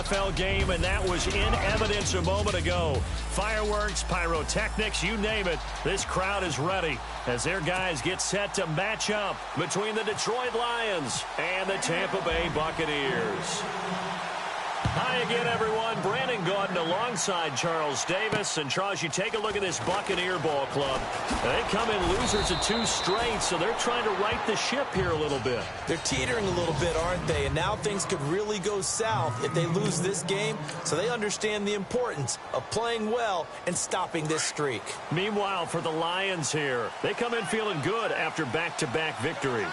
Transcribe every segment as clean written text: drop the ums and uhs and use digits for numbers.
NFL game, and that was in evidence a moment ago. Fireworks, pyrotechnics, you name it. This crowd is ready as their guys get set to match up between the Detroit Lions and the Tampa Bay Buccaneers. Hi again, everyone. Brandon Gaudin alongside Charles Davis. And, Charles, you take a look at this Buccaneer ball club. They come in losers of 2 straight, so they're trying to right the ship here a little bit. They're teetering a little bit, aren't they? And now things could really go south if they lose this game. So they understand the importance of playing well and stopping this streak. Meanwhile, for the Lions here, they come in feeling good after back-to-back victories.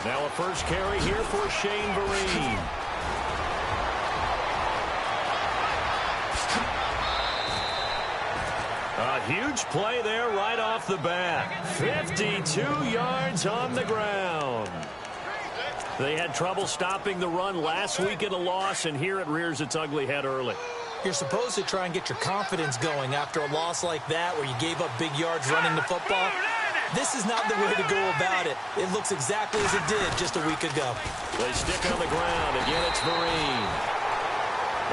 Now a first carry here for Shane Vereen. A huge play there right off the bat. 52 yards on the ground. They had trouble stopping the run last week in a loss, and here it rears its ugly head early. You're supposed to try and get your confidence going after a loss like that where you gave up big yards running the football. This is not the way to go about it. It looks exactly as it did just a week ago. They stick on the ground. Again, it's Vereen.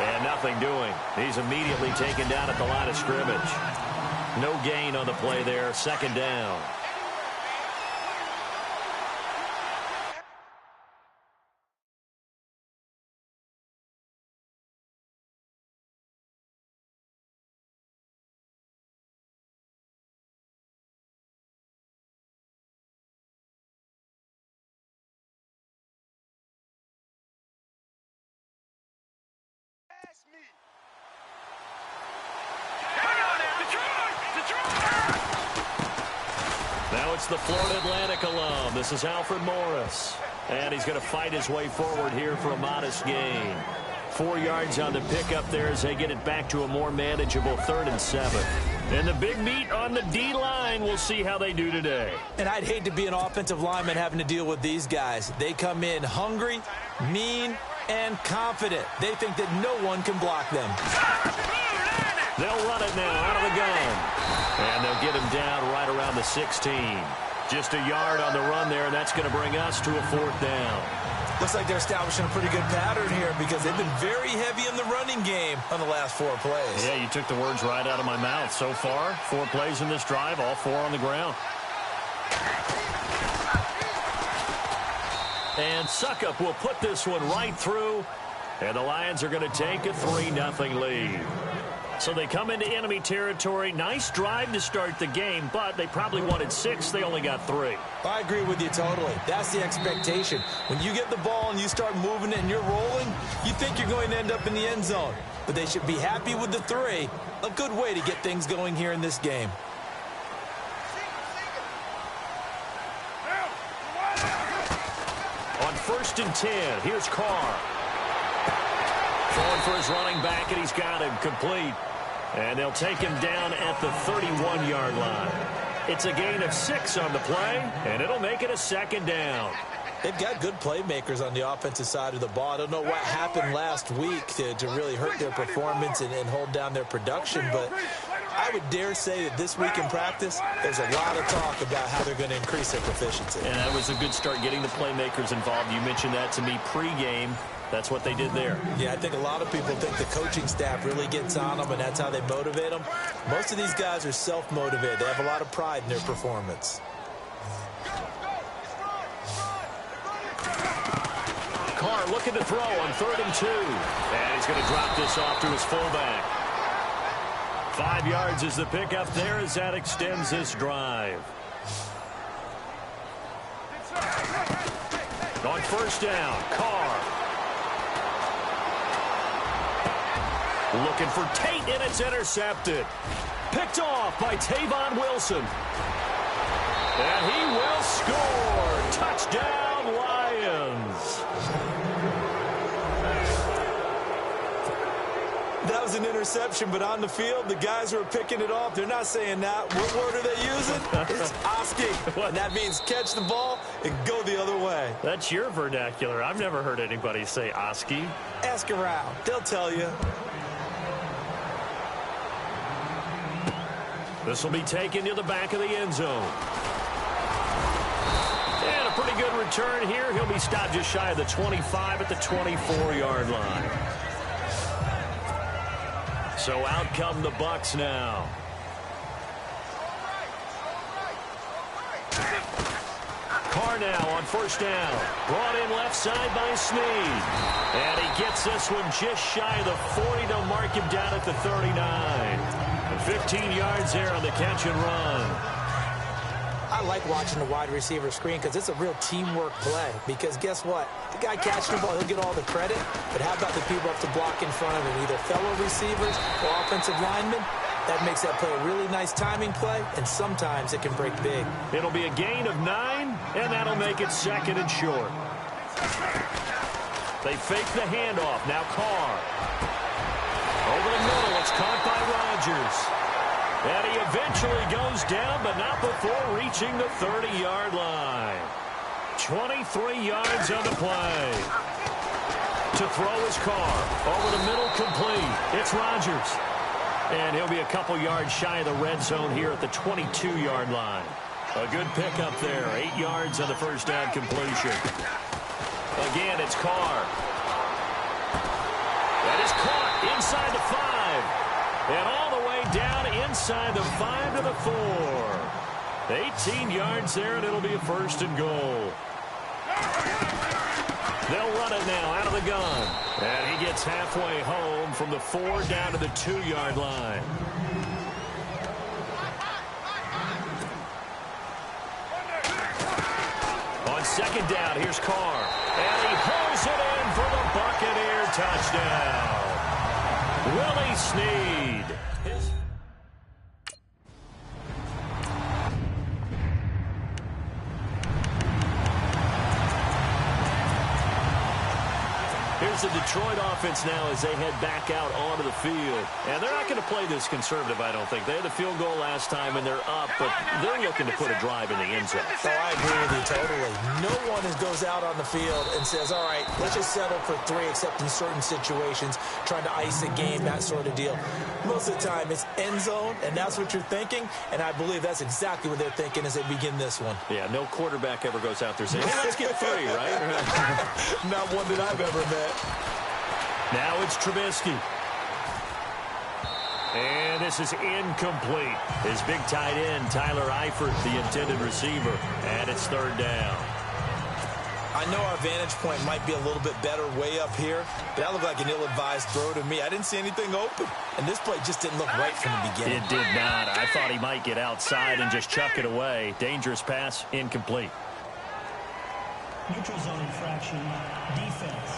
And nothing doing. He's immediately taken down at the line of scrimmage. No gain on the play there. Second down. Now it's the Florida Atlantic alum. This is Alfred Morris. And he's going to fight his way forward here for a modest gain. 4 yards on the pickup there as they get it back to a more manageable 3rd and 7. And the big meat on the D-line. We'll see how they do today. And I'd hate to be an offensive lineman having to deal with these guys. They come in hungry, mean, and confident. They think that no one can block them. They'll run it now out of the gun. And they'll get him down right around the 16. Just a yard on the run there, and that's going to bring us to a 4th down. Looks like they're establishing a pretty good pattern here because they've been very heavy in the running game on the last 4 plays. Yeah, you took the words right out of my mouth. So far, 4 plays in this drive, all 4 on the ground. And Suckup will put this one right through. And the Lions are going to take a 3-0 lead. So they come into enemy territory. Nice drive to start the game, but they probably wanted 6. They only got 3. I agree with you totally. That's the expectation. When you get the ball and you start moving it and you're rolling, you think you're going to end up in the end zone. But they should be happy with the 3. A good way to get things going here in this game. On 1st and 10, here's Carr. Throwing for his running back, and he's got him complete. And they'll take him down at the 31-yard line. It's a gain of 6 on the play, and it'll make it a 2nd down. They've got good playmakers on the offensive side of the ball. I don't know what happened last week to really hurt their performance and hold down their production, but I would dare say that this week in practice, there's a lot of talk about how they're going to increase their proficiency. And that was a good start getting the playmakers involved. You mentioned that to me pregame. That's what they did there. Yeah, I think a lot of people think the coaching staff really gets on them, and that's how they motivate them. Most of these guys are self-motivated. They have a lot of pride in their performance. Carr looking to throw on 3rd and 2. And he's going to drop this off to his fullback. 5 yards is the pickup there as that extends this drive. On 1st down, Carr. Looking for Tate, and it's intercepted. Picked off by Tavon Wilson. And he will score. Touchdown, Lions. That was an interception, but on the field, the guys who are picking it off, they're not saying that. What word are they using? It's Oski. And that means catch the ball and go the other way. That's your vernacular. I've never heard anybody say Oski. Ask around. They'll tell you. This will be taken to the back of the end zone. And a pretty Pretty good return here. He'll be stopped just shy of the 25 at the 24-yard line. So out come the Bucs now. Carr now on first down. Brought in left side by Snead. And he gets this one just shy of the 40 to mark him down at the 39. 15 yards there on the catch and run. I like watching the wide receiver screen because it's a real teamwork play. Because guess what? The guy catching the ball, he'll get all the credit. But how about the people up to block in front of him? Either fellow receivers or offensive linemen. That makes that play a really nice timing play, and sometimes it can break big. It'll be a gain of 9, and that'll make it second and short. They fake the handoff. Now Carr. Over the middle. It's caught by Rodgers. And he eventually goes down, but not before reaching the 30-yard line. 23 yards on the play. To throw is Carr. Over the middle, complete. It's Rodgers. And he'll be a couple yards shy of the red zone here at the 22-yard line. A good pickup there. 8 yards on the first down completion. Again, it's Carr. That is caught inside the 5. And all the way down inside the 5 to the 4. 18 yards there, and it'll be a first and goal. They'll run it now out of the gun. And he gets halfway home from the 4 down to the 2-yard line. On second down, here's Carr. And he pulls it in for the Buccaneer touchdown. Willie Snead. Here's the Detroit offense now as they head back out onto the field. And they're not going to play this conservative, I don't think. They had the field goal last time, and they're up, but they're looking to put a drive in the end zone. Oh, I agree with you totally. No one goes out on the field and says, all right, let's just settle for 3, except in certain situations, trying to ice a game, that sort of deal. Most of the time, it's end zone, and that's what you're thinking, and I believe that's exactly what they're thinking as they begin this one. Yeah, no quarterback ever goes out there saying, hey, let's get 3, right? Not one that I've ever met. Now it's Trubisky. And this is incomplete. His big tight end, Tyler Eifert, the intended receiver. And it's third down. I know our vantage point might be a little bit better way up here, but that looked like an ill-advised throw to me. I didn't see anything open, and this play just didn't look right from the beginning. It did not. I thought he might get outside and just chuck it away. Dangerous pass, incomplete. Neutral zone infraction, defense.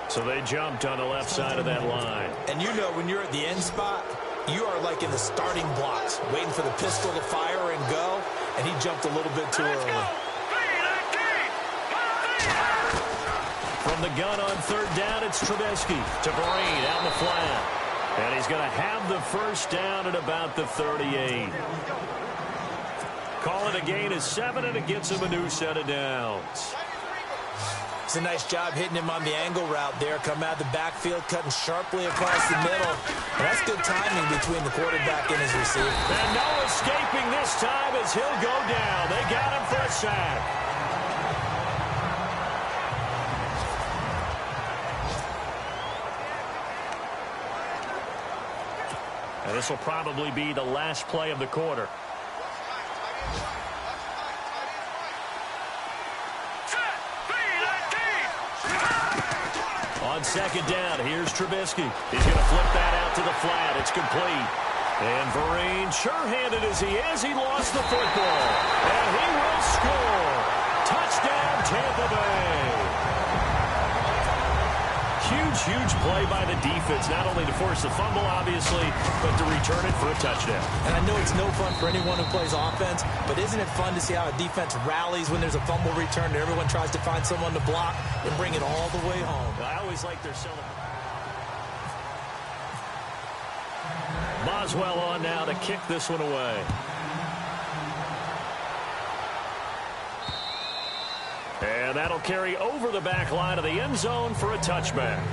So they jumped on the left side of that line. And you know when you're at the end spot, you are like in the starting blocks, waiting for the pistol to fire and go, and he jumped a little bit too early. From the gun on third down, it's Trubisky to Vereen out in the flat. And he's going to have the first down at about the 38. Call it a gain of 7, and it gets him a new set of downs. It's a nice job hitting him on the angle route there. Come out of the backfield, cutting sharply across the middle. And that's good timing between the quarterback and his receiver. And no escaping this time as he'll go down. They got him for a sack. And this will probably be the last play of the quarter. On second down, here's Trubisky. He's going to flip that out to the flat. It's complete. And Vereen, sure-handed as he is, he lost the football. And he will score. Touchdown, Tampa Bay. Huge play by the defense, not only to force the fumble, obviously, but to return it for a touchdown. And I know it's no fun for anyone who plays offense, but isn't it fun to see how a defense rallies when there's a fumble return and everyone tries to find someone to block and bring it all the way home? I always like their celebration. Boswell on now to kick this one away. And that'll carry over the back line of the end zone for a touchback.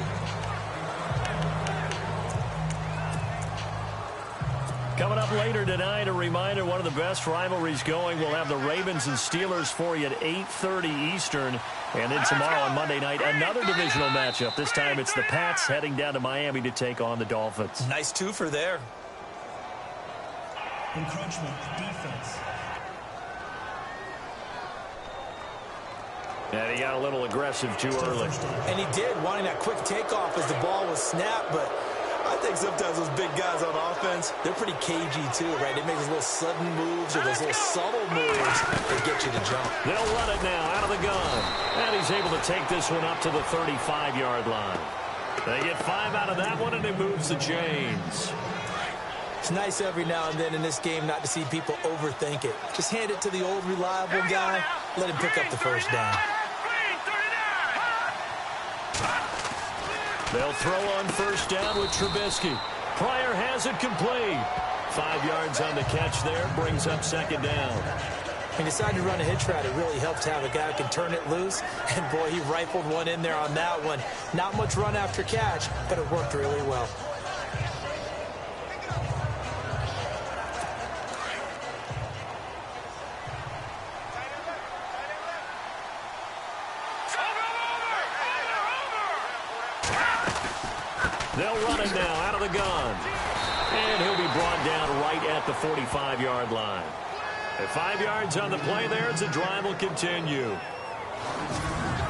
Coming up later tonight, a reminder, one of the best rivalries going. We'll have the Ravens and Steelers for you at 8:30 Eastern. And then tomorrow on Monday night, another divisional matchup. This time it's the Pats heading down to Miami to take on the Dolphins. Nice twofer there. Encroachment defense. And he got a little aggressive too early. And he did, wanting that quick takeoff as the ball was snapped, but I think sometimes those big guys on offense, they're pretty cagey too, right? They make those little sudden moves or those little subtle moves that get you to jump. They'll run it now out of the gun. And he's able to take this one up to the 35-yard line. They get 5 out of that one, and it moves the chains. It's nice every now and then in this game not to see people overthink it. Just hand it to the old reliable guy, let him pick up the first down. They'll throw on first down with Trubisky. Pryor has it complete. 5 yards on the catch there, brings up second down. He decided to run a hitch route. It really helped to have a guy who can turn it loose. And, boy, he rifled one in there on that one. Not much run after catch, but it worked really well. They'll run it now out of the gun. And he'll be brought down right at the 45-yard line. At 5 yards on the play there as the drive will continue.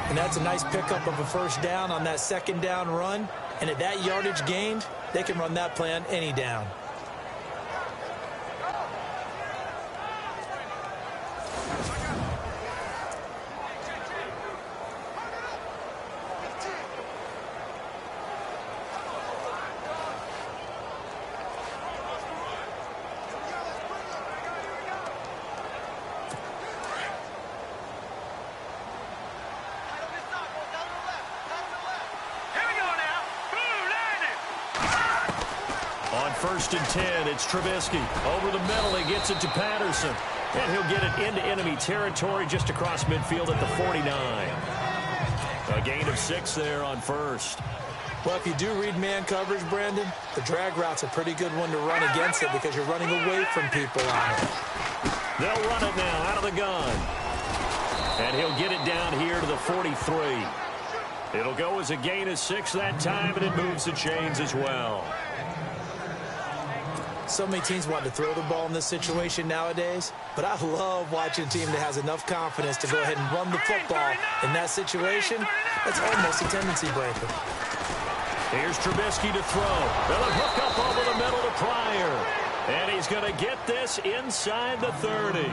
And that's a nice pickup of a first down on that second down run. And at that yardage gained, they can run that play on any down. First and 10, it's Trubisky. Over the middle, he gets it to Patterson. And he'll get it into enemy territory just across midfield at the 49. A gain of 6 there on first. Well, if you do read man coverage, Brandon, the drag route's a pretty good one to run against it because you're running away from people on it. They'll run it now out of the gun. And he'll get it down here to the 43. It'll go as a gain of 6 that time, and it moves the chains as well. So many teams want to throw the ball in this situation nowadays, but I love watching a team that has enough confidence to go ahead and run the football in that situation. That's almost a tendency breaker. Here's Trubisky to throw. They'll hook up over the middle to Pryor. And he's going to get this inside the 30.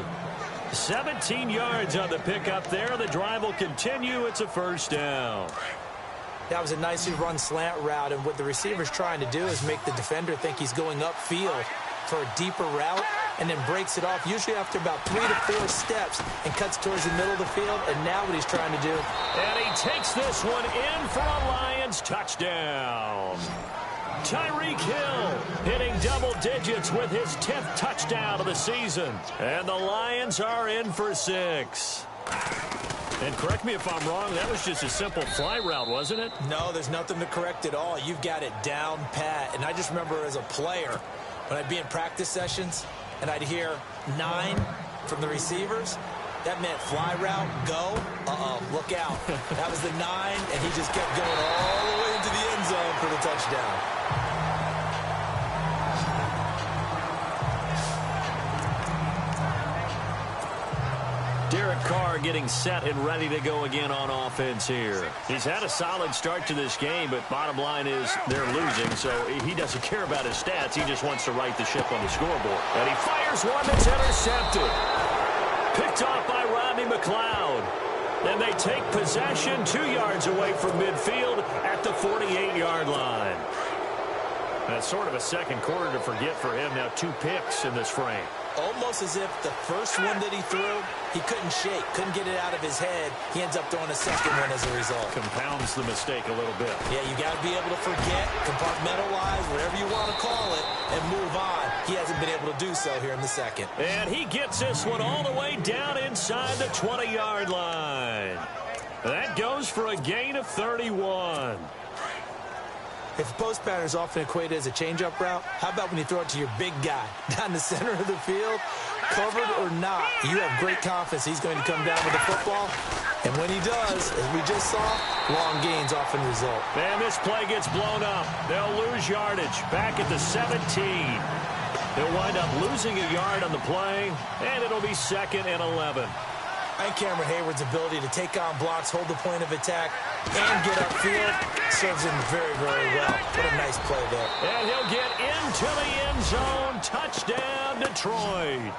17 yards on the pickup there. The drive will continue. It's a first down. That was a nicely run slant route, and what the receiver's trying to do is make the defender think he's going upfield for a deeper route and then breaks it off, usually after about 3 to 4 steps, and cuts towards the middle of the field, and now what he's trying to do. And he takes this one in for a Lions touchdown. Tyreek Hill hitting double digits with his 10th touchdown of the season. And the Lions are in for 6. And correct me if I'm wrong, that was just a simple fly route, wasn't it? No, there's nothing to correct at all. You've got it down pat. And I just remember as a player, when I'd be in practice sessions and I'd hear 9 from the receivers, that meant fly route, go, look out. That was the 9, and he just kept going all the way into the end zone for the touchdown. Derek Carr getting set and ready to go again on offense here. He's had a solid start to this game, but bottom line is they're losing, so he doesn't care about his stats. He just wants to right the ship on the scoreboard. And he fires one that's intercepted. Picked off by Rodney McLeod. Then they take possession 2 yards away from midfield at the 48-yard line. That's sort of a second quarter to forget for him. Now 2 picks in this frame. Almost as if the first one that he threw, he couldn't shake, couldn't get it out of his head. He ends up throwing a second one as a result. Compounds the mistake a little bit. Yeah, you got to be able to forget, compartmentalize, whatever you want to call it, and move on. He hasn't been able to do so here in the second. And he gets this one all the way down inside the 20-yard line. That goes for a gain of 31. If post pattern is often equated as a change-up route, how about when you throw it to your big guy down the center of the field? Covered or not, you have great confidence he's going to come down with the football. And when he does, as we just saw, long gains often result. And this play gets blown up. They'll lose yardage back at the 17. They'll wind up losing a yard on the play, and it'll be 2nd and 11. And Cameron Hayward's ability to take on blocks, hold the point of attack, and get upfield serves him very, very well. What a nice play there. And he'll get into the end zone. Touchdown, Detroit.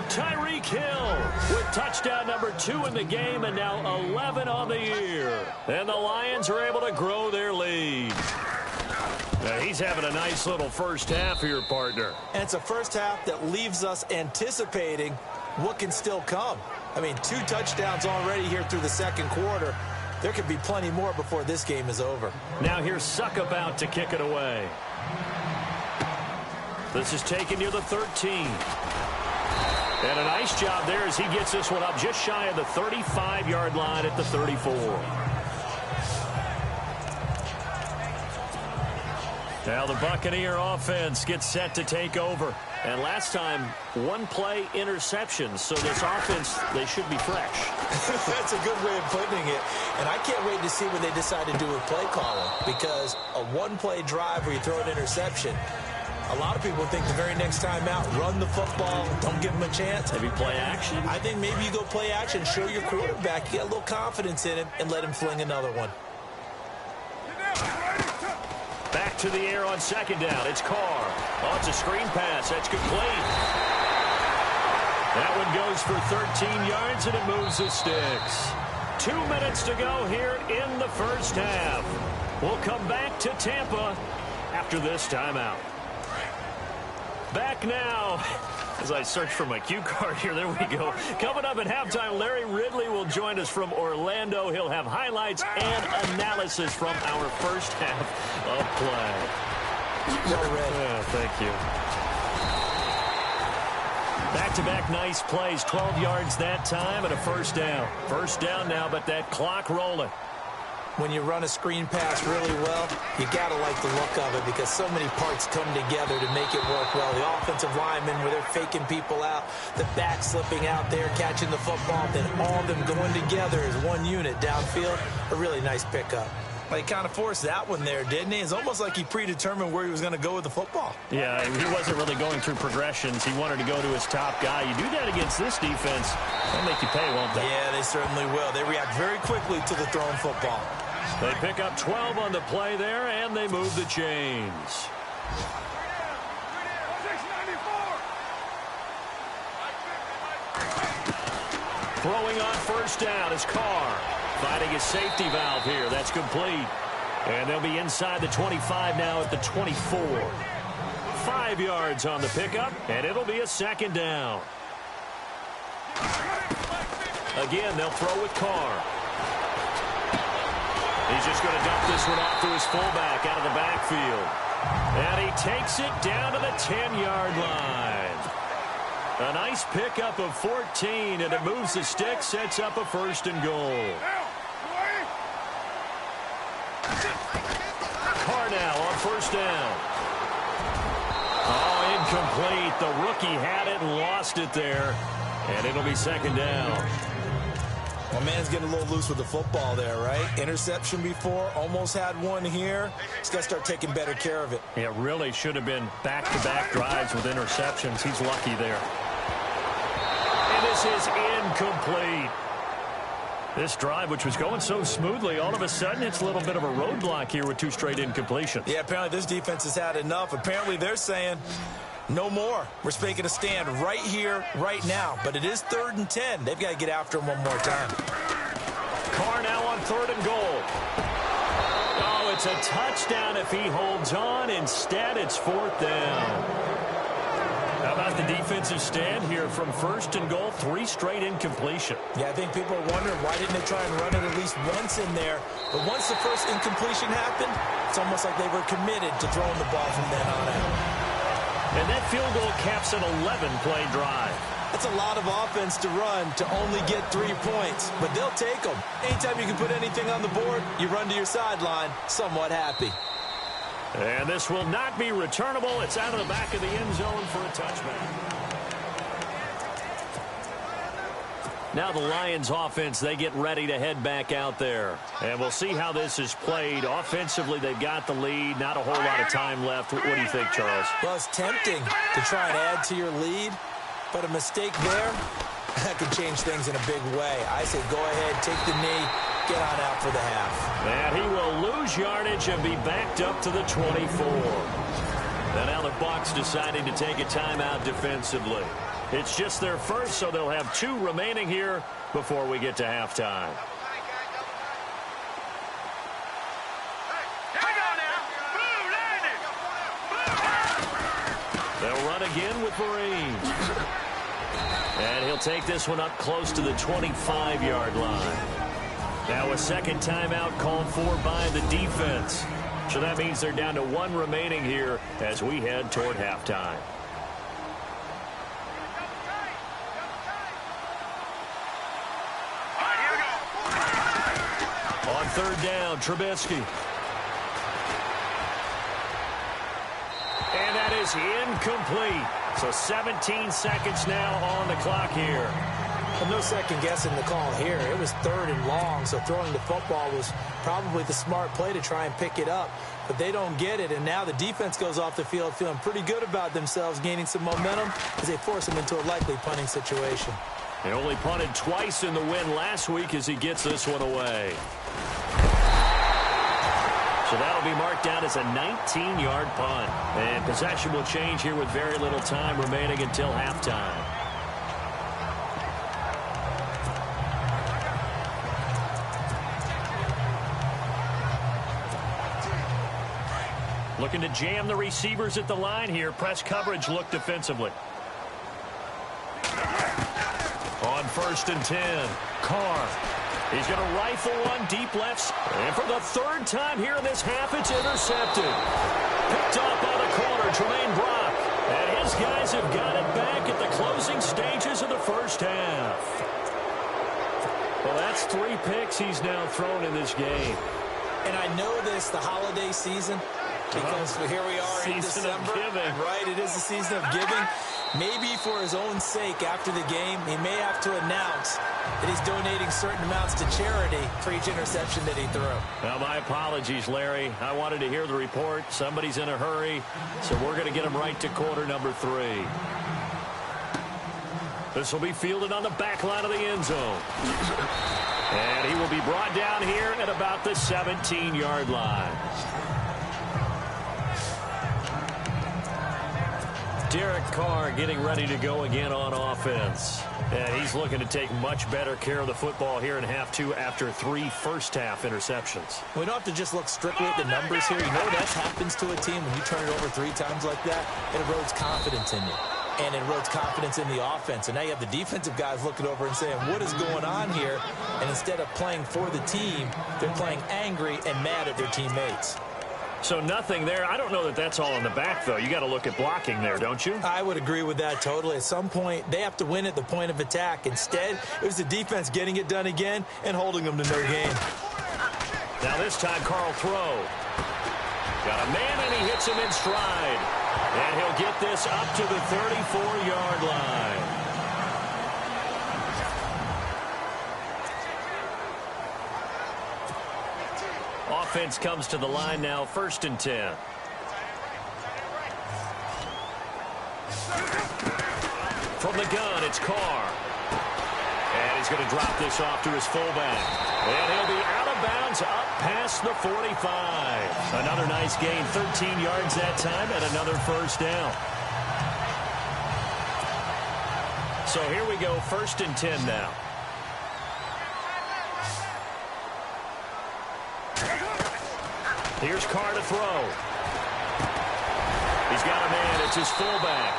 Tyreek Hill with touchdown number 2 in the game, and now 11 on the year. And the Lions are able to grow their lead. Now he's having a nice little first half here, partner. And it's a first half that leaves us anticipating what can still come. I mean, 2 touchdowns already here through the second quarter. There could be plenty more before this game is over. Now here's Succop out to kick it away. This is taken near the 13. And a nice job there as he gets this one up just shy of the 35-yard line at the 34. Now the Buccaneer offense gets set to take over. And last time, 1-play interceptions. So this offense, they should be fresh. That's a good way of putting it. And I can't wait to see what they decide to do with play calling. Because a 1-play drive where you throw an interception, a lot of people think the very next time out, run the football, don't give them a chance. Maybe play action? I think maybe you go play action, show your quarterback, you get a little confidence in him, and let him fling another one. Back to the air on second down. It's Carr. Oh, it's a screen pass. That's complete. That one goes for 13 yards, and it moves the sticks. 2 minutes to go here in the first half. We'll come back to Tampa after this timeout. Back now. As I search for my cue card here, there we go. Coming up at halftime, Larry Ridley will join us from Orlando. He'll have highlights and analysis from our first half of play. Well read. Yeah, thank you. Back-to-back nice plays, 12 yards that time and a first down. First down now, but that clock rolling. When you run a screen pass really well, you got to like the look of it because so many parts come together to make it work well. The offensive linemen, where they're faking people out, the back slipping out there, catching the football, then all of them going together as one unit downfield. A really nice pickup. Well, he kind of forced that one there, didn't he? It's almost like he predetermined where he was going to go with the football. Yeah, he wasn't really going through progressions. He wanted to go to his top guy. You do that against this defense, they'll make you pay, won't they? Yeah, they certainly will. They react very quickly to the thrown football. They pick up 12 on the play there, and they move the chains. Throwing on first down is Carr. Finding his safety valve here. That's complete. And they'll be inside the 25 now at the 24. 5 yards on the pickup, and it'll be a second down. Again, they'll throw with Carr. He's just going to dump this one off to his fullback out of the backfield. And he takes it down to the 10-yard line. A nice pickup of 14, and it moves the stick, sets up a first and goal. Carr now on first down. Oh, incomplete. The rookie had it and lost it there. And it'll be second down. My man's getting a little loose with the football there, right? Interception before, almost had one here. He's got to start taking better care of it. It really should have been back-to-back drives with interceptions. He's lucky there. And this is incomplete. This drive, which was going so smoothly, all of a sudden it's a little bit of a roadblock here with 2 straight incompletions. Yeah, apparently this defense has had enough. Apparently they're saying no more. We're making a stand right here, right now. But it is 3rd and 10. They've got to get after him one more time. Carr now on 3rd and goal. Oh, it's a touchdown if he holds on. Instead, it's 4th down. How about the defensive stand here from 1st and goal, 3 straight incompletion. Yeah, I think people are wondering why didn't they try and run it at least once in there. But once the first incompletion happened, it's almost like they were committed to throwing the ball from then on out. And that field goal caps an 11-play drive. That's a lot of offense to run to only get 3 points, but they'll take them. Anytime you can put anything on the board, you run to your sideline somewhat happy. And this will not be returnable. It's out of the back of the end zone for a touchback. Now the Lions offense, they get ready to head back out there. And we'll see how this is played. Offensively, they've got the lead. Not a whole lot of time left. What do you think, Charles? Well, it's tempting to try and add to your lead, but a mistake there, that could change things in a big way. I say go ahead, take the knee, get on out for the half. And he will lose yardage and be backed up to the 24. And now the Bucs deciding to take a timeout defensively. It's just their first, so they'll have 2 remaining here before we get to halftime. They'll run again with Marine. And he'll take this one up close to the 25-yard line. Now a second timeout called for by the defense. So that means they're down to 1 remaining here as we head toward halftime. On third down, Trubisky. And that is incomplete. So 17 seconds now on the clock here. Well, no second guessing the call here. It was 3rd and long, so throwing the football was probably the smart play to try and pick it up. But they don't get it, and now the defense goes off the field feeling pretty good about themselves, gaining some momentum as they force them into a likely punting situation. He only punted twice in the win last week as he gets this one away. So that'll be marked down as a 19-yard punt. And possession will change here with very little time remaining until halftime. Looking to jam the receivers at the line here. Press coverage look defensively. On 1st and 10, Carr. He's going to rifle one deep left. And for the 3rd time here in this half, it's intercepted. Picked up by the corner, Tremaine Brock. And his guys have got it back at the closing stages of the first half. Well, that's 3 picks he's now thrown in this game. And I know this, the holiday season, because here we are in December. Right, it is the season of giving. Maybe for his own sake after the game, he may have to announce that he's donating certain amounts to charity for each interception that he threw. Well, my apologies, Larry. I wanted to hear the report. Somebody's in a hurry, so we're going to get him right to quarter number 3. This will be fielded on the back line of the end zone. And he will be brought down here at about the 17-yard line. Derek Carr getting ready to go again on offense. And he's looking to take much better care of the football here in half 2 after 3 first-half interceptions. We don't have to just look strictly at the numbers here. You know what else happens to a team when you turn it over 3 times like that? It erodes confidence in you. And it erodes confidence in the offense. And now you have the defensive guys looking over and saying, what is going on here? And instead of playing for the team, they're playing angry and mad at their teammates. So nothing there. I don't know that that's all in the back, though. You got to look at blocking there, don't you? I would agree with that totally. At some point, they have to win at the point of attack. Instead, it was the defense getting it done again and holding them to no gain. Now this time, Carl throw. Got a man, and he hits him in stride. And he'll get this up to the 34-yard line. Offense comes to the line now, 1st and 10. From the gun, it's Carr. And he's going to drop this off to his fullback. And he'll be out of bounds up past the 45. Another nice gain, 13 yards that time, and another first down. So here we go, 1st and 10 now. Here's Carr to throw. He's got a man. It's his fullback.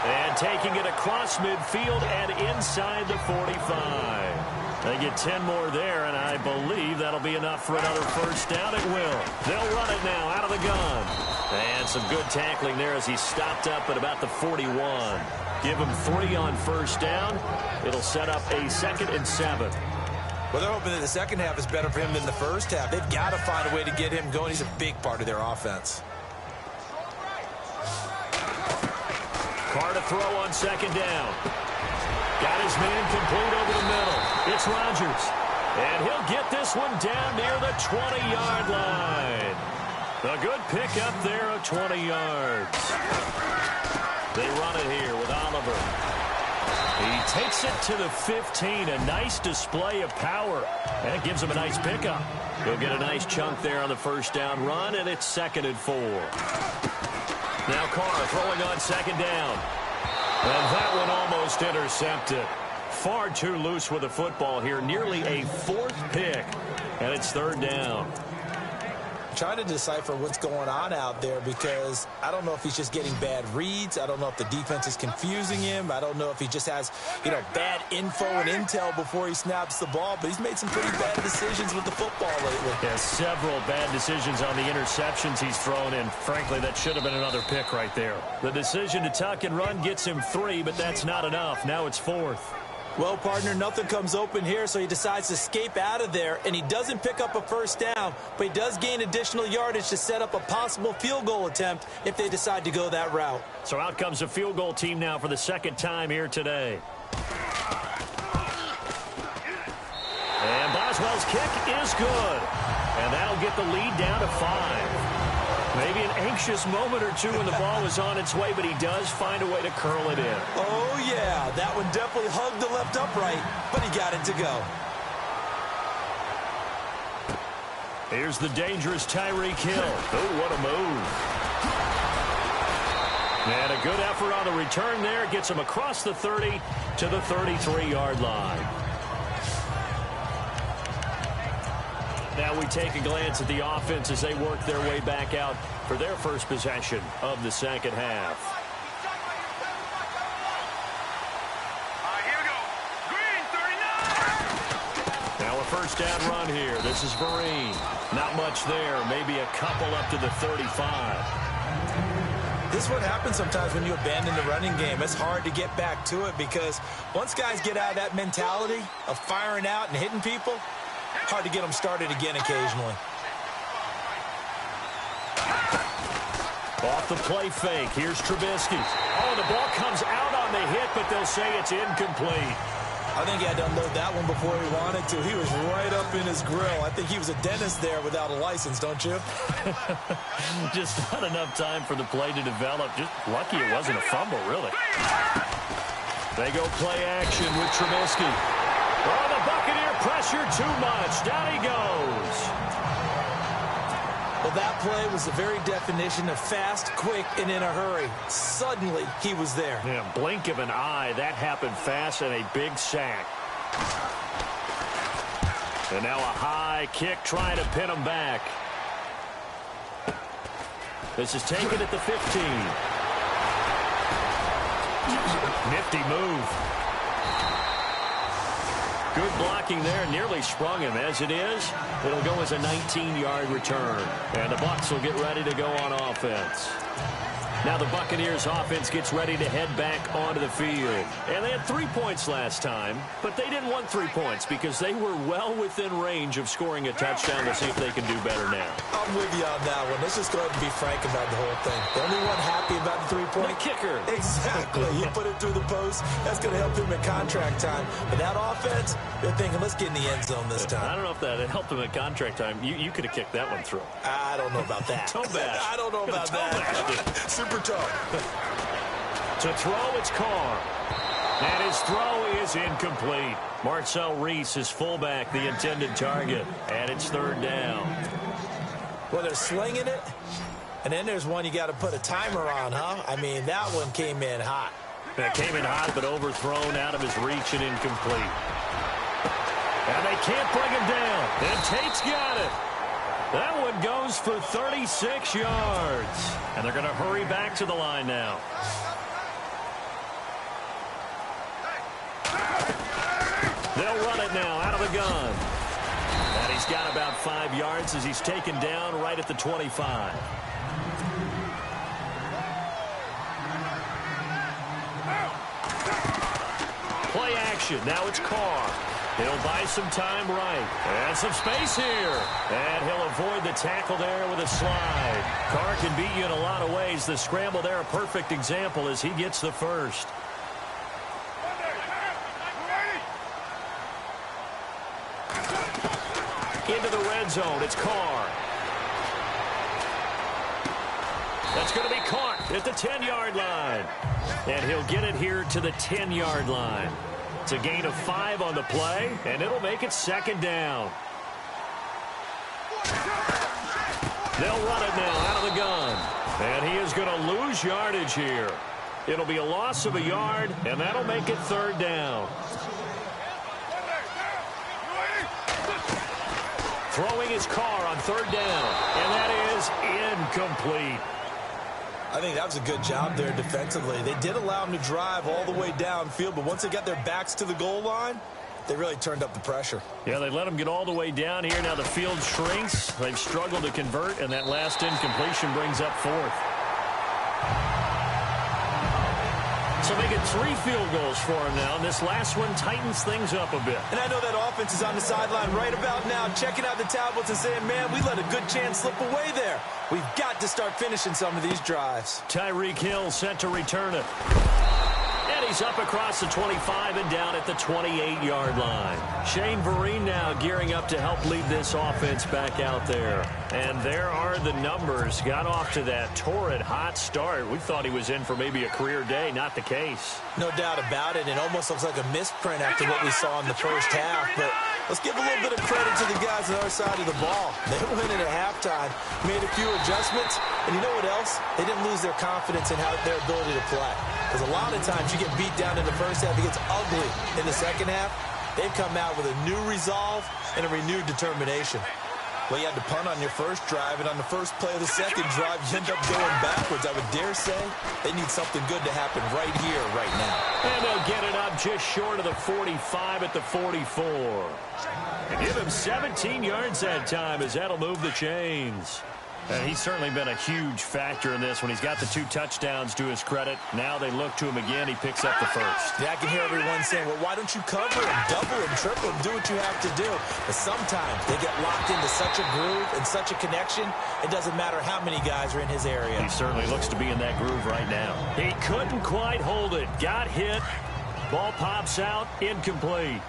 And taking it across midfield and inside the 45. They get 10 more there, and I believe that'll be enough for another first down. It will. They'll run it now out of the gun. And some good tackling there as he stopped up at about the 41. Give him 3 on first down. It'll set up a 2nd and 7. Well, they're hoping that the second half is better for him than the first half. They've got to find a way to get him going. He's a big part of their offense. Carr to throw on second down. Got his man complete over the middle. It's Rodgers. And he'll get this one down near the 20-yard line. A good pickup there of 20 yards. They run it here with Oliver. He takes it to the 15. A nice display of power. And it gives him a nice pickup. He'll get a nice chunk there on the first down run, and it's 2nd and 4. Now Carr throwing on second down. And that one almost intercepted. Far too loose with the football here. Nearly a 4th pick. And it's 3rd down. Trying to decipher what's going on out there because I don't know if he's just getting bad reads. I don't know if the defense is confusing him. I don't know if he just has, bad info and intel before he snaps the ball. But he's made some pretty bad decisions with the football lately. Yeah, several bad decisions on the interceptions he's thrown in. Frankly, that should have been another pick right there. The decision to tuck and run gets him 3, but that's not enough. Now it's 4th. Well, partner, nothing comes open here, so he decides to escape out of there, and he doesn't pick up a first down, but he does gain additional yardage to set up a possible field goal attempt if they decide to go that route. So out comes a field goal team now for the 2nd time here today. And Boswell's kick is good, and that'll get the lead down to 5. Maybe an anxious moment or two when the ball was on its way, but he does find a way to curl it in. Oh, yeah. That one definitely hugged the left upright, but he got it to go. Here's the dangerous Tyreek Hill. Oh, what a move. And a good effort on the return there. Gets him across the 30 to the 33-yard line. Now we take a glance at the offense as they work their way back out for their first possession of the second half. Here we go. Green 39. Now a first down run here. This is Vereen. Not much there. Maybe a couple up to the 35. This is what happens sometimes when you abandon the running game. It's hard to get back to it because once guys get out of that mentality of firing out and hitting people, hard to get them started again occasionally. Off the play fake. Here's Trubisky. Oh, the ball comes out on the hit, but they'll say it's incomplete. I think he had to unload that one before he wanted to. He was right up in his grill. I think he was a dentist there without a license, don't you? Just not enough time for the play to develop. Just lucky it wasn't a fumble, really. They go play action with Trubisky. Oh, the Buccaneer pressure too much. Down he goes. Well, that play was the very definition of fast, quick, and in a hurry. Suddenly, he was there. Yeah, blink of an eye. That happened fast and a big sack. And now a high kick trying to pin him back. This is taken at the 15. Nifty move. Good blocking there. Nearly sprung him. As it is, it'll go as a 19-yard return. And the Bucs will get ready to go on offense. Now the Buccaneers offense gets ready to head back onto the field. And they had 3 points last time, but they didn't want 3 points because they were well within range of scoring a touchdown. We'll see if they can do better now. I'm with you on that one. Let's just go ahead and be frank about the whole thing. The only one happy about the 3-point? The kicker. Exactly. He put it through the post. That's going to help him in contract time. But that offense, they're thinking, let's get in the end zone this time. I don't know if that helped him at contract time. You could have kicked that one through. I don't know about that. Toe bash. I don't know about that. Super toe. To throw, it's Carr. And his throw is incomplete. Marcel Reese is fullback, the intended target. And it's 3rd down. Well, they're slinging it. And then there's one you got to put a timer on, huh? I mean, that one came in hot. That came in hot, but overthrown out of his reach and incomplete. And they can't bring him down. And Tate's got it. That one goes for 36 yards. And they're going to hurry back to the line now. They'll run it now out of the gun. And he's got about 5 yards as he's taken down right at the 25. Play action. Now it's Carr. He'll buy some time right. And some space here. And he'll avoid the tackle there with a slide. Carr can beat you in a lot of ways. The scramble there, a perfect example as he gets the first. Into the red zone. It's Carr. That's going to be caught at the 10-yard line. And he'll get it here to the 10-yard line. It's a gain of 5 on the play, and it'll make it second down. They'll run it now out of the gun. And he is going to lose yardage here. It'll be a loss of a yard, and that'll make it third down. Throwing his Carr on third down, and that is incomplete. I think that was a good job there defensively. They did allow him to drive all the way downfield, but once they got their backs to the goal line, they really turned up the pressure. Yeah, they let him get all the way down here. Now the field shrinks. They've struggled to convert, and that last incompletion brings up fourth. So they get 3 field goals for him now, and this last one tightens things up a bit. And I know that offense is on the sideline right about now, checking out the tablets and saying, man, we let a good chance slip away there. We've got to start finishing some of these drives. Tyreek Hill set to return it. And he's up across the 25 and down at the 28-yard line. Shane Vereen now gearing up to help lead this offense back out there. And there are the numbers. Got off to that torrid hot start. We thought he was in for maybe a career day. Not the case. No doubt about it. It almost looks like a misprint after what we saw in the first half. But let's give a little bit of credit to the guys on the other side of the ball. They went in at halftime, made a few adjustments, and you know what else? They didn't lose their confidence in their ability to play. Because a lot of times you get beat down in the first half, it gets ugly in the second half. They've come out with a new resolve and a renewed determination. Well, you had to punt on your first drive, and on the first play of the second drive, you end up going backwards. I would dare say they need something good to happen right here, right now. And they'll get it up just short of the 45 at the 44. And give him 17 yards that time as that'll move the chains. And he's certainly been a huge factor in this when he's got the 2 touchdowns to his credit. Now they look to him again. He picks up the first. Yeah, I can hear everyone saying, well, why don't you cover him, double him, triple him, do what you have to do. But sometimes they get locked into such a groove and such a connection, it doesn't matter how many guys are in his area. He certainly looks to be in that groove right now. He couldn't quite hold it. Got hit. Ball pops out. Incomplete.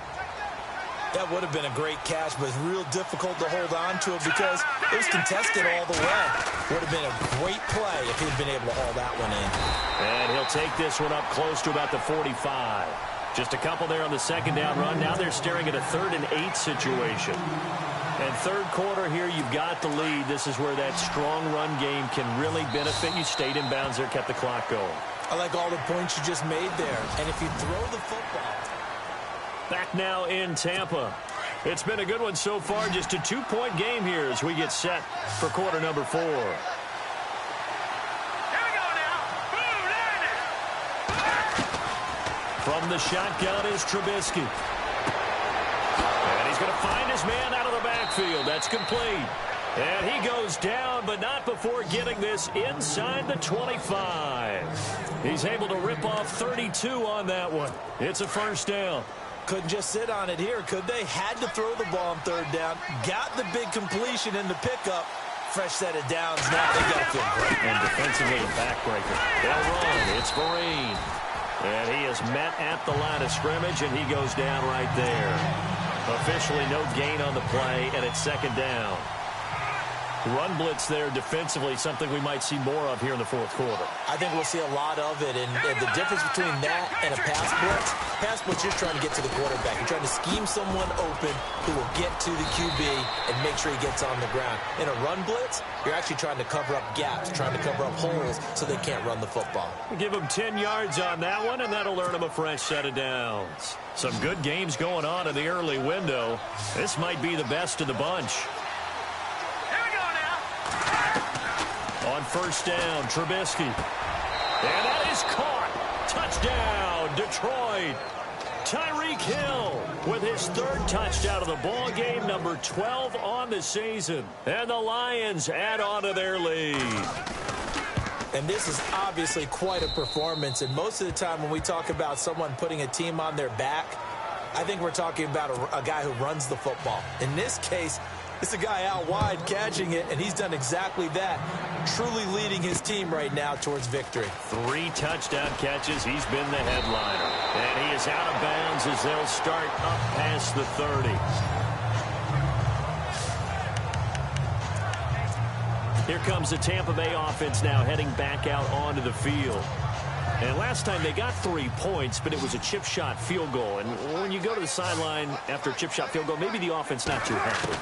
That would have been a great catch, but it's real difficult to hold on to it because it was contested all the way. Would have been a great play if he'd been able to haul that one in. And he'll take this one up close to about the 45. Just a couple there on the second down run. Now they're staring at a 3rd and 8 situation. And third quarter here, you've got the lead. This is where that strong run game can really benefit you. Stayed in bounds there, kept the clock going. I like all the points you just made there. And if you throw the football... Back now in Tampa. It's been a good one so far. Just a 2-point game here as we get set for quarter number 4. Here we go now. Boom, From the shotgun is Trubisky. And he's going to find his man out of the backfield. That's complete. And he goes down, but not before getting this inside the 25. He's able to rip off 32 on that one. It's a first down. Couldn't just sit on it here, could they? Had to throw the ball on third down. Got the big completion in the pickup. Fresh set of downs now. They got to feel great. And defensively a backbreaker. They'll run. It's Vereen. And he is met at the line of scrimmage, and he goes down right there. Officially no gain on the play, and it's second down. Run blitz there defensively, something we might see more of here in the fourth quarter. I think we'll see a lot of it, and the difference between that and a pass blitz, you're trying to get to the quarterback. You're trying to scheme someone open who will get to the QB and make sure he gets on the ground. In a run blitz, you're actually trying to cover up gaps, trying to cover up holes so they can't run the football. Give him 10 yards on that one, and that'll earn him a fresh set of downs. Some good games going on in the early window. This might be the best of the bunch. On first down, Trubisky. And that is caught. Touchdown, Detroit. Tyreek Hill with his 3rd touchdown of the ball game, number 12 on the season. And the Lions add on to their lead. And this is obviously quite a performance. And most of the time when we talk about someone putting a team on their back, I think we're talking about a guy who runs the football. In this case, it's a guy out wide catching it, and he's done exactly that, truly leading his team right now towards victory. 3 touchdown catches. He's been the headliner. And he is out of bounds as they'll start up past the 30. Here comes the Tampa Bay offense now heading back out onto the field. And last time they got 3 points, but it was a chip shot field goal. And when you go to the sideline after a chip shot field goal, maybe the offense not too happy.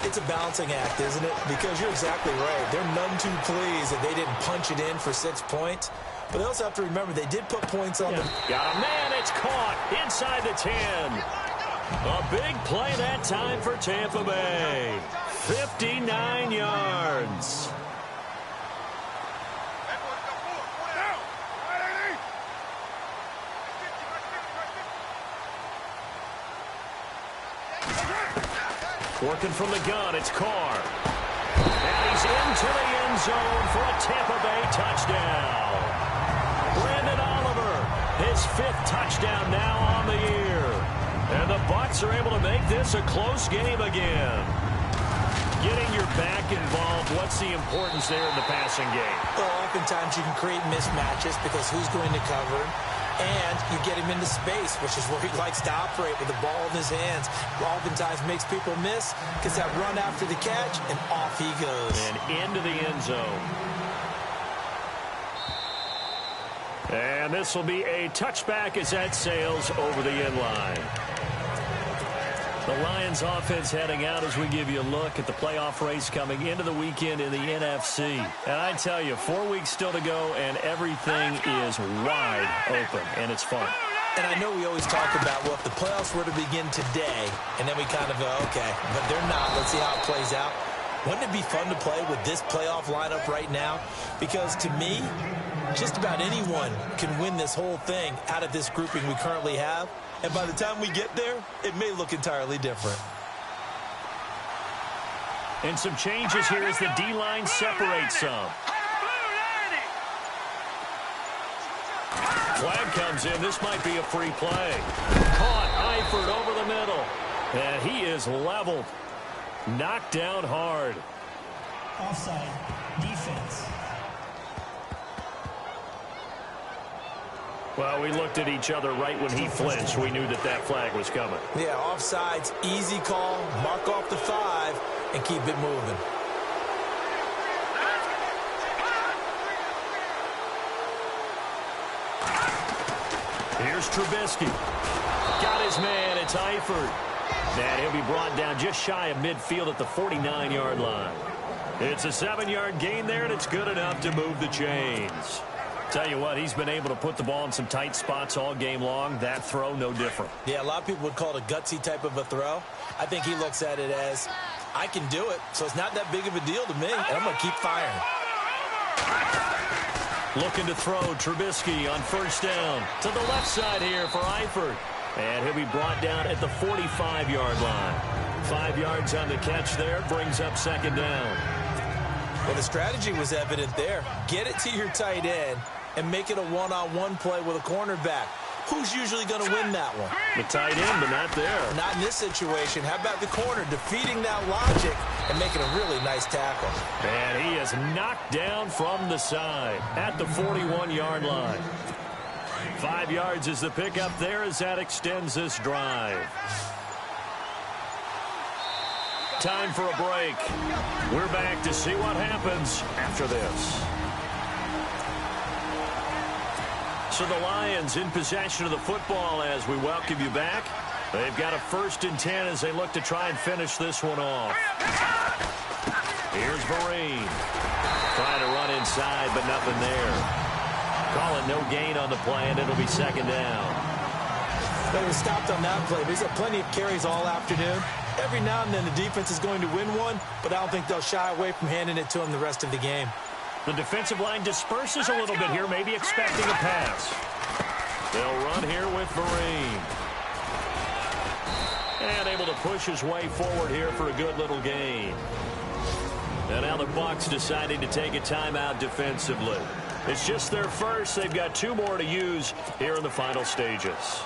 It's a balancing act, isn't it? Because you're exactly right. They're none too pleased that they didn't punch it in for 6 points. But they also have to remember they did put points on them. Got a man. It's caught inside the 10. A big play that time for Tampa Bay. 59 yards. Working from the gun, it's Carr. And he's into the end zone for a Tampa Bay touchdown. Brandon Oliver, his 5th touchdown now on the year. And the Bucs are able to make this a close game again. Getting your back involved, what's the importance there in the passing game? Well, oftentimes you can create mismatches because who's going to cover him? And you get him into space, which is where he likes to operate with the ball in his hands. Oftentimes makes people miss, gets that run after the catch, and off he goes. And into the end zone. And this will be a touchback as that sails over the end line. The Lions offense heading out as we give you a look at the playoff race coming into the weekend in the NFC. And I tell you, 4 weeks still to go, and everything is wide open, and it's fun. And I know we always talk about, well, if the playoffs were to begin today, and then we kind of go, okay, but they're not. Let's see how it plays out. Wouldn't it be fun to play with this playoff lineup right now? Because to me, just about anyone can win this whole thing out of this grouping we currently have. And by the time we get there, it may look entirely different. And some changes here as the D-line separates some. Flag comes in. This might be a free play. Caught Eifert over the middle. And he is leveled. Knocked down hard. Offside. Defense. Well, we looked at each other right when he flinched. We knew that that flag was coming. Yeah, offsides, easy call, mark off the 5, and keep it moving. Here's Trubisky. Got his man. It's Eifert. And he'll be brought down just shy of midfield at the 49-yard line. It's a 7-yard gain there, and it's good enough to move the chains. Tell you what, he's been able to put the ball in some tight spots all game long. That throw, no different. Yeah, a lot of people would call it a gutsy type of a throw. I think he looks at it as, I can do it, so it's not that big of a deal to me, and I'm going to keep firing. Looking to throw Trubisky on first down. To the left side here for Eifert. And he'll be brought down at the 45-yard line. 5 yards on the catch there, brings up second down. Well, the strategy was evident there. Get it to your tight end and make it a one-on-one play with a cornerback. Who's usually going to win that one? The tight end, but not there. Not in this situation. How about the corner defeating that logic and making a really nice tackle? And he is knocked down from the side at the 41-yard line. 5 yards is the pickup there as that extends this drive. Time for a break. We're back to see what happens after this. So the Lions in possession of the football as we welcome you back. They've got a 1st and 10 as they look to try and finish this one off. Here's Vereen. Trying to run inside, but nothing there. Call it no gain on the play, and it'll be second down. They were stopped on that play. He's had plenty of carries all afternoon. Every now and then the defense is going to win one, but I don't think they'll shy away from handing it to him the rest of the game. The defensive line disperses a little bit here, maybe expecting a pass. They'll run here with Vereen. And able to push his way forward here for a good little gain. And now the Bucs deciding to take a timeout defensively. It's just their first. They've got 2 more to use here in the final stages.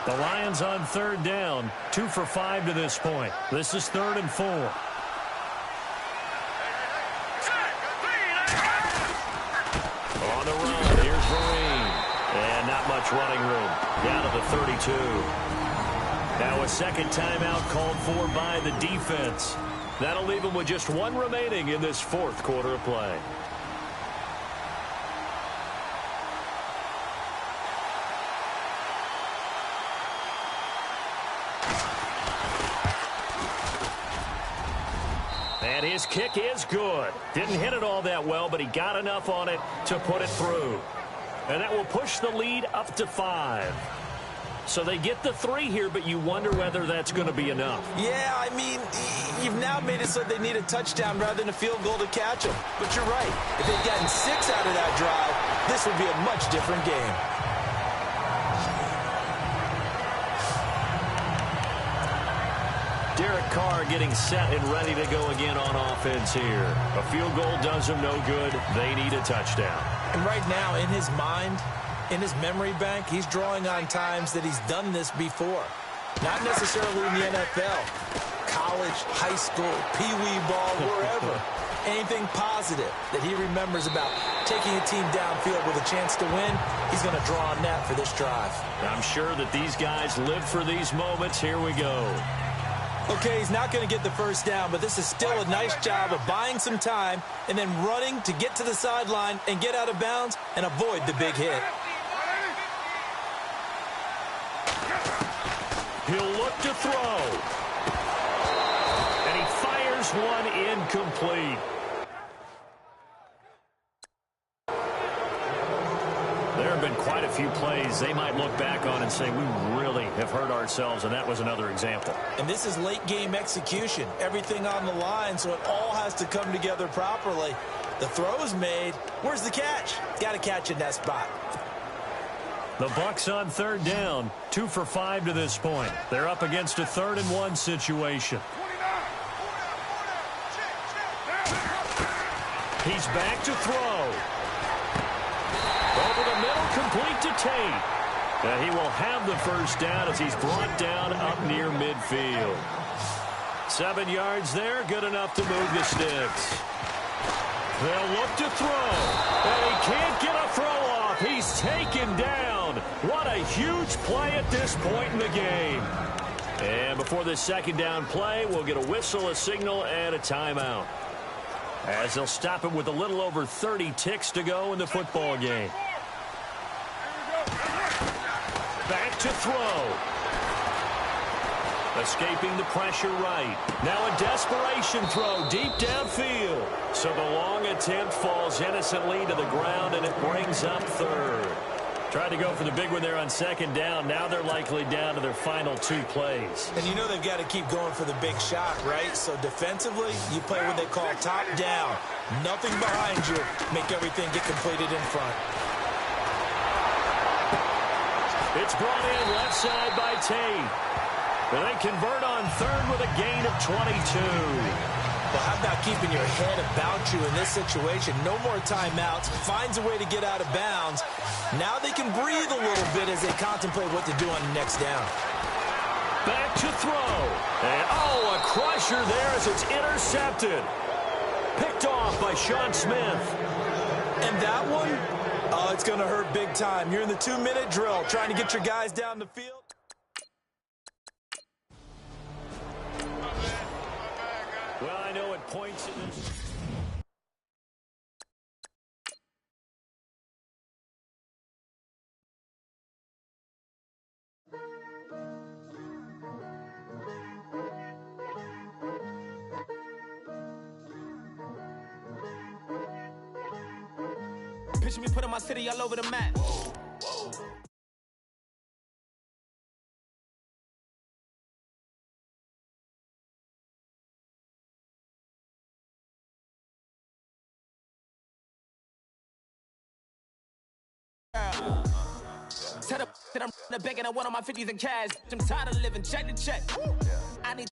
The Lions on third down, 2 for 5 to this point. This is 3rd and 4. On the run, here's Vereen. And not much running room. Down to the 32. Now a second timeout called for by the defense. That'll leave them with just 1 remaining in this 4th quarter of play. And his kick is good. Didn't hit it all that well, but he got enough on it to put it through. And that will push the lead up to 5. So they get the 3 here, but you wonder whether that's going to be enough. Yeah, I mean, you've now made it so they need a touchdown rather than a field goal to catch them. But you're right. If they'd gotten 6 out of that drive, this would be a much different game. Derek Carr getting set and ready to go again on offense here. A field goal does them no good. They need a touchdown. And right now, in his mind, in his memory bank, he's drawing on times that he's done this before. Not necessarily in the NFL. College, high school, pee-wee ball, wherever. Anything positive that he remembers about taking a team downfield with a chance to win, he's going to draw on that for this drive. I'm sure that these guys live for these moments. Here we go. Okay, he's not going to get the first down, but this is still a nice job of buying some time and then running to get to the sideline and get out of bounds and avoid the big hit. He'll look to throw. And he fires one incomplete. There have been quite a few plays they might look back on and say, we really have hurt ourselves, and that was another example. And this is late-game execution. Everything on the line, so it all has to come together properly. The throw's made. Where's the catch? Got to catch in that spot. The Bucs on third down, 2 for 5 to this point. They're up against a 3rd and 1 situation. He's back to throw. Over the middle, complete to Tate. And he will have the first down as he's brought down up near midfield. 7 yards there, good enough to move the sticks. They'll look to throw. And he can't get a throw off. He's taken down. What a huge play at this point in the game. And before this second down play, we'll get a whistle, a signal, and a timeout, as they'll stop it with a little over 30 ticks to go in the football game. Back to throw. Escaping the pressure right. Now a desperation throw deep downfield. So the long attempt falls innocently to the ground, and it brings up 3rd. Tried to go for the big one there on second down. Now they're likely down to their final 2 plays. And you know they've got to keep going for the big shot, right? So defensively, you play what they call top down. Nothing behind you. Make everything get completed in front. It's brought in left side by Tate. And they convert on 3rd with a gain of 22. Well, how about keeping your head about you in this situation? No more timeouts. Finds a way to get out of bounds. Now they can breathe a little bit as they contemplate what to do on the next down. Back to throw. And, a crusher there as it's intercepted. Picked off by Sean Smith. And that one, it's going to hurt big time. You're in the 2-minute drill trying to get your guys down the field. Well, I know it points in this. Picture me putting my city all over the map. Tell the that I'm begging, I want on my 50s and cash. I'm tired of living check to check. I need